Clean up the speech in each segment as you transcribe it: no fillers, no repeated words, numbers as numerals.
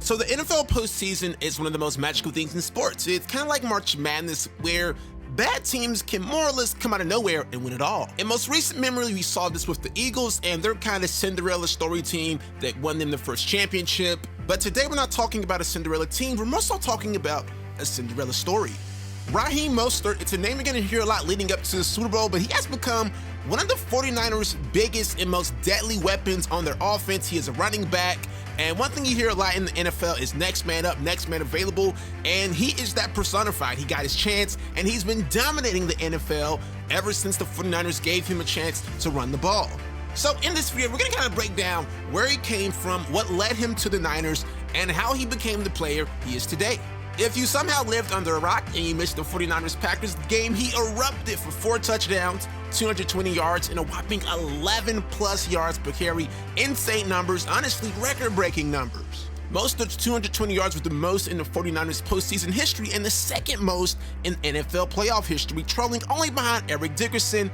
So the NFL postseason is one of the most magical things in sports. It's kind of like March Madness, where bad teams can more or less come out of nowhere and win it all. In most recent memory, we saw this with the Eagles and their kind of Cinderella story team that won them the first championship. But today we're not talking about a Cinderella team, we're more so talking about a Cinderella story. Raheem Mostert, it's a name you're going to hear a lot leading up to the Super Bowl, but he has become one of the 49ers' biggest and most deadly weapons on their offense. He is a running back, and one thing you hear a lot in the NFL is next man up, next man available, and he is that personified. He got his chance, and he's been dominating the NFL ever since the 49ers gave him a chance to run the ball. So in this video, we're going to kind of break down where he came from, what led him to the Niners, and how he became the player he is today. If you somehow lived under a rock and you missed the 49ers-Packers game, he erupted for 4 touchdowns, 220 yards, and a whopping 11+ yards per carry. Insane numbers, honestly record-breaking numbers. Mostert's 220 yards was the most in the 49ers postseason history and the second most in NFL playoff history, trailing only behind Eric Dickerson,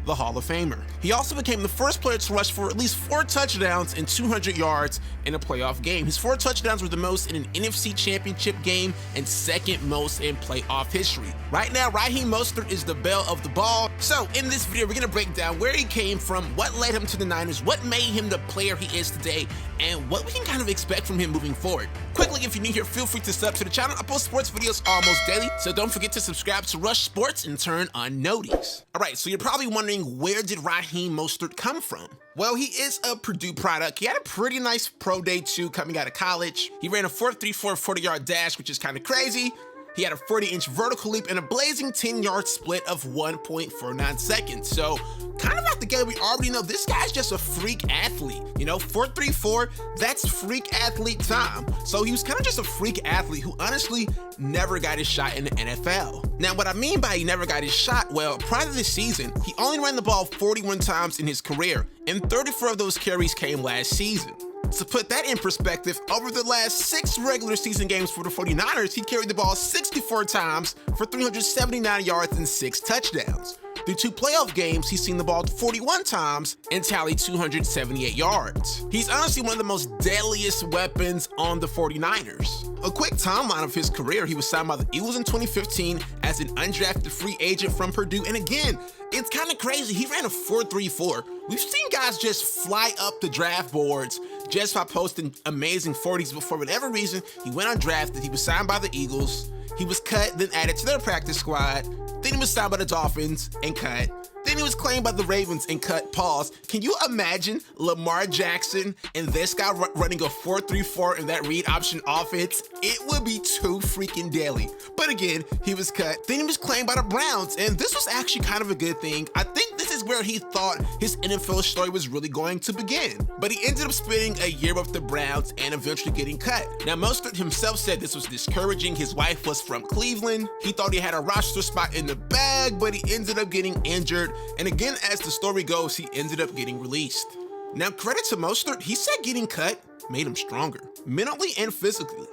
the Hall of Famer. He also became the first player to rush for at least 4 touchdowns and 200 yards in a playoff game. His 4 touchdowns were the most in an NFC championship game and second most in playoff history. Right now, Raheem Mostert is the belle of the ball. So in this video, we're going to break down where he came from, what led him to the Niners, what made him the player he is today, and what we can kind of expect from him moving forward. Quickly, if you're new here, feel free to sub to the channel. I post sports videos almost daily, so don't forget to subscribe to Rush Sports and turn on notice. Alright, so you're probably wondering, where did Raheem Mostert come from? Well, he is a Purdue product. He had a pretty nice pro day too coming out of college. He ran a 4.34 40-yard dash, which is kind of crazy. He had a 40-inch vertical leap and a blazing 10-yard split of 1.49 seconds. So, kind of out the gate, we already know this guy's just a freak athlete. 4.34, that's freak athlete time. So he was kind of just a freak athlete who honestly never got his shot in the NFL. Now, what I mean by he never got his shot, well, prior to this season, he only ran the ball 41 times in his career, and 34 of those carries came last season. To put that in perspective, over the last 6 regular season games for the 49ers, he carried the ball 64 times for 379 yards and 6 touchdowns. Through 2 playoff games, he's seen the ball 41 times and tallied 278 yards. He's honestly one of the most deadliest weapons on the 49ers. A quick timeline of his career: he was signed by the Eagles in 2015 as an undrafted free agent from Purdue, and again, it's kind of crazy, he ran a 4.34. We've seen guys just fly up the draft boards just by posting amazing 40s before. For whatever reason, he went undrafted, he was signed by the Eagles, he was cut, then added to their practice squad, then he was signed by the Dolphins and cut. Then he was claimed by the Ravens and cut. Pause. Can you imagine Lamar Jackson and this guy running a 4.34 in that read option offense? It would be too freaking deadly. But again, he was cut. Then he was claimed by the Browns, and this was actually kind of a good thing. I think this is where he thought his NFL story was really going to begin. But he ended up spending a year with the Browns and eventually getting cut. Now, Mostert himself said this was discouraging. His wife was from Cleveland. He thought he had a roster spot in the bag, but he ended up getting injured. And again, as the story goes, he ended up getting released. Now, credit to Mostert, he said getting cut made him stronger, mentally and physically.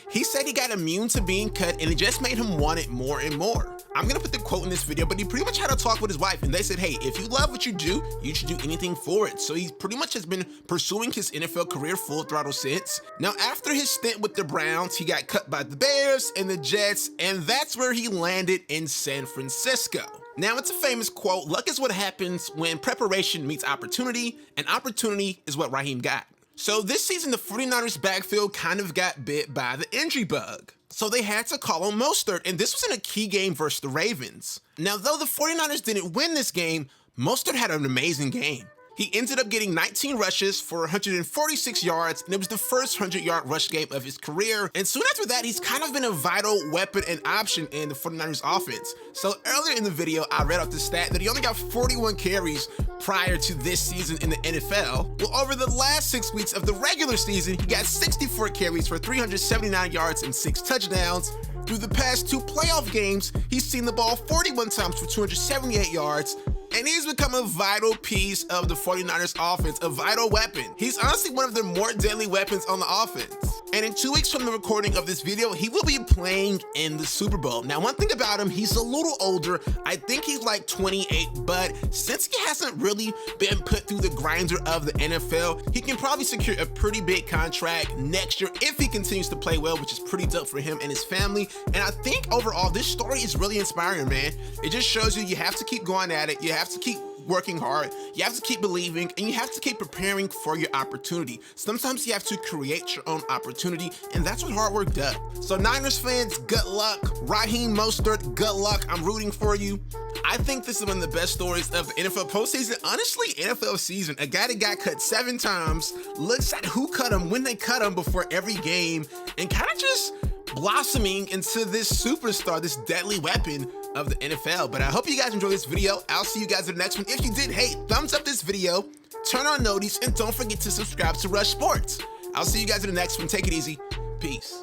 He said he got immune to being cut, and it just made him want it more and more. I'm gonna put the quote in this video, but he pretty much had a talk with his wife, and they said, hey, if you love what you do, you should do anything for it. So he pretty much has been pursuing his NFL career full throttle since. Now, after his stint with the Browns, he got cut by the Bears and the Jets, and that's where he landed in San Francisco. Now, it's a famous quote: luck is what happens when preparation meets opportunity, and opportunity is what Raheem got. So this season, the 49ers backfield kind of got bit by the injury bug. So they had to call on Mostert, and this was in a key game versus the Ravens. Now, though the 49ers didn't win this game, Mostert had an amazing game. He ended up getting 19 rushes for 146 yards, and it was the first 100-yard rush game of his career. And soon after that, he's kind of been a vital weapon and option in the 49ers offense. So earlier in the video, I read off the stat that he only got 41 carries prior to this season in the NFL. Well, over the last 6 weeks of the regular season, he got 64 carries for 379 yards and 6 touchdowns. Through the past 2 playoff games, he's seen the ball 41 times for 278 yards, and he's become a vital piece of the 49ers offense, a vital weapon. He's honestly one of their more deadly weapons on the offense. And in 2 weeks from the recording of this video, he will be playing in the Super Bowl. Now, one thing about him, he's a little older. I think he's like 28, but since he hasn't really been put through the grinder of the NFL, he can probably secure a pretty big contract next year if he continues to play well, which is pretty dope for him and his family. And I think overall, this story is really inspiring, man. It just shows you have to keep going at it. You have to keep working hard, you have to keep believing, and you have to keep preparing for your opportunity. Sometimes you have to create your own opportunity, and that's what hard work does. So Niners fans, good luck. Raheem Mostert, good luck. I'm rooting for you. I think this is one of the best stories of the NFL postseason. Honestly, NFL season. A guy that got cut 7 times, looks at who cut him, when they cut him before every game, and kind of just blossoming into this superstar, this deadly weapon of the NFL. But I hope you guys enjoyed this video. I'll see you guys in the next one. If you did, hey, thumbs up this video, turn on notice, and don't forget to subscribe to Rush Sports. I'll see you guys in the next one. Take it easy. Peace.